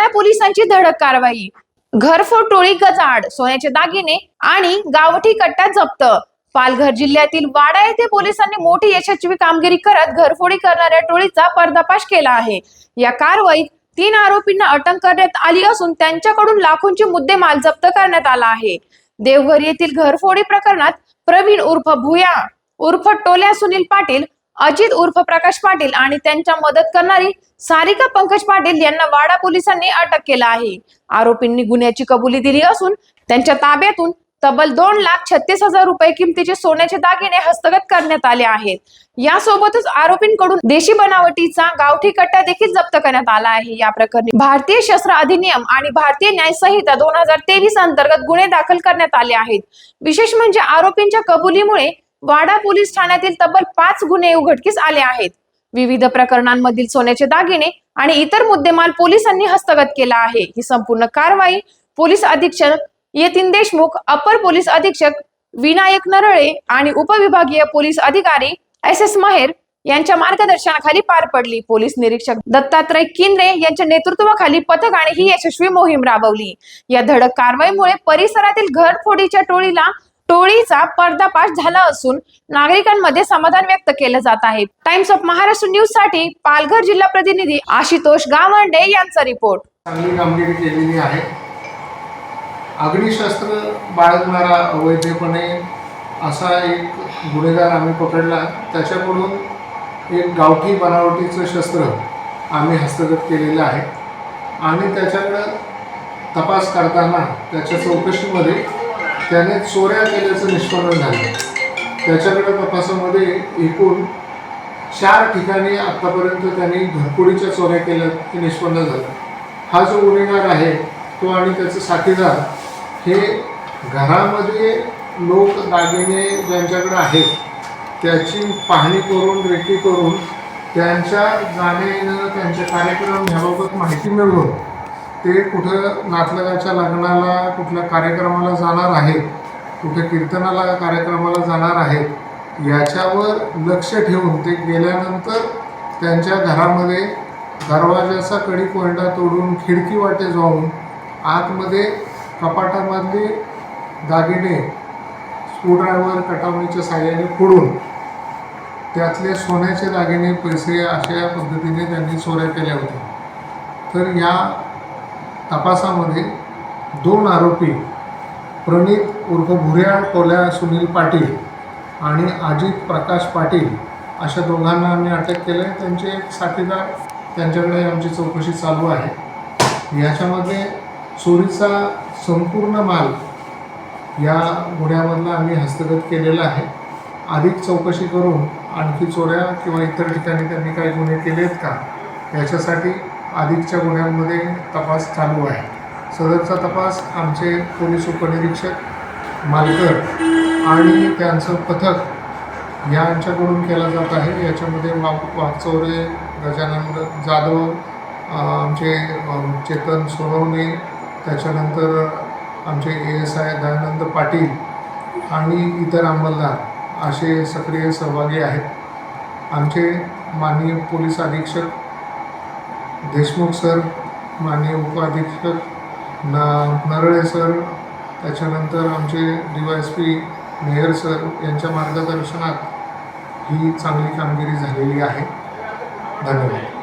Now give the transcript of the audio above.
पोलिसांची धडक कारवाई। घरफोड टोळी गजाआड, सोन्याचे दागिने आणि गावठी कट्टा जप्त। पालघर जिल्ह्यातील वाडा येथे पोलिसांनी मोठी यशस्वी कामगिरी करत घरफोडी करणाऱ्या टोळीचा पर्दाफाश केला आहे। या कारवाईत 3 आरोपींना अटक करण्यात आली असून त्यांच्याकडून लाखोंचे मुद्देमाल जप्त करण्यात आला आहे। देवघर येथील घरफोडी प्रकरणात प्रवीण उर्फ भुया उर्फ टोल्या सुनील पाटील, अजित उर्फ प्रकाश पाटील आणि त्यांच्या मदत करणारी सारिका पंकज पाटील यांना वाडा पोलिसांनी अटक केला आहे। आरोपींनी गुन्ह्याची कबुली दिली असून त्यांच्या ताब्यातून तब्बल 2,36,000 रुपये किमतीचे सोन्याचे दागिने हस्तगत करण्यात आले आहेत। यासोबतच आरोपींकडून देशी बनावटीचा गावठी कट्टा देखील जप्त करण्यात आला आहे। या प्रकरणी भारतीय शस्त्र अधिनियम आणि भारतीय न्याय संहिता 2023 अंतर्गत गुन्हे दाखल करण्यात आले आहेत। विशेष म्हणजे आरोपींच्या कबुलीमुळे वाडा पोलीस ठाण्यातील तब्बल 5 गुन्हे उघडकीस आले आहेत। विविध प्रकरणांमधील सोन्याचे दागिने आणि इतर मुद्देमाल पोलिसांनी हस्तगत केला आहे। ही संपूर्ण कारवाई पोलीस अधीक्षक यतीन देशमुख, अपर पोलीस अधीक्षक विनायक नरळे आणि उपविभागीय पोलीस अधिकारी SS महेर यांच्या मार्गदर्शनाखाली पार पडली। पोलीस निरीक्षक दत्तात्रय किंद्रे यांच्या नेतृत्वाखाली पथकाने ही यशस्वी मोहीम राबवली। या धडक कारवाईमुळे परिसरातील घरफोडीच्या टोळीचा पर्दाफाश झाला असून नागरिकांमध्ये समाधान व्यक्त केलं जात आहे। टाइम्स ऑफ महाराष्ट्र न्यूज साठी पालघर जिल्हा प्रतिनिधी आशुतोष गावंडे यांचा रिपोर्ट। चांगली कामगिरी केलेली आहे। अग्निशस्त्र बाळगणारा अवैधपणे असा एक गुन्हेगार आम्ही पकडला। त्याच्याकडून एक गावठी बनावटीचं शस्त्र आम्ही हस्तगत केलेलं आहे आणि त्याच्याकडं तपास करताना त्याच्या चौकशीमध्ये त्याने चोऱ्या केल्याचं निष्पन्न झालं। त्याच्याकडे तपासामध्ये एकूण 4 ठिकाणी आतापर्यंत त्यांनी घरफोडीच्या चोऱ्या केल्याचं निष्पन्न झालं। हा जो गुन्हेगार आहे तो आणि त्याचे साथीदार हे घरामध्ये लोक दागिने ज्यांच्याकडे आहेत त्याची पाहणी करून रेकी करून त्यांच्या जाण्यानं त्यांचे कार्यक्रम ह्याबाबत माहिती मिळवून ते कुठं नातलगाच्या लग्नाला कुठल्या कार्यक्रमाला जाणार आहेत, कुठे कीर्तनाला कार्यक्रमाला जाणार आहेत याच्यावर लक्ष ठेवून ते गेल्यानंतर त्यांच्या घरामध्ये दरवाजाचा कडी कोंडा तोडून खिडकी वाटे जाऊन आतमध्ये कपाटामधले दागिने स्क्रूड्रायव्हर कटावणीच्या साहाय्याने फोडून त्यातले सोन्याचे दागिने पैसे अशा पद्धतीने त्यांनी चोऱ्या केल्या होत्या। तर या तपासामध्ये 2 आरोपी प्रणित उर्फ भुया टोल्या सुनील पाटील आणि अजित प्रकाश पाटील अशा दोघांना आम्ही अटक केलं आहे। त्यांचे एक साथीदार त्यांच्याकडे आमची चौकशी चालू आहे। याच्यामध्ये चोरीचा संपूर्ण माल या गुन्ह्यामधला आम्ही हस्तगत केलेला आहे। अधिक चौकशी करून आणखी चोऱ्या किंवा इतर ठिकाणी त्यांनी काही गुन्हे केले आहेत का याच्यासाठी अधिकच्या गुन्ह्यांमध्ये तपास चालू आहे। सदरचा तपास आमचे पोलीस उपनिरीक्षक मालकर आणि त्यांचं पथक यांच्याकडून केला जात आहे। याच्यामध्ये वाघचौरे, गजानन जाधव, आमचे चेतन सोनवणे, त्याच्यानंतर आमचे ASI दयानंद पाटील आणि इतर अंमलदार असे सक्रिय सहभागी आहेत। आमचे माननीय पोलीस अधीक्षक देशमुख सर, माननीय उपअधीक्षक नरळे सर, त्याच्यानंतर आमचे DYSP मेहर सर यांच्या मार्गदर्शनात ही चांगली कामगिरी झालेली आहे। धन्यवाद।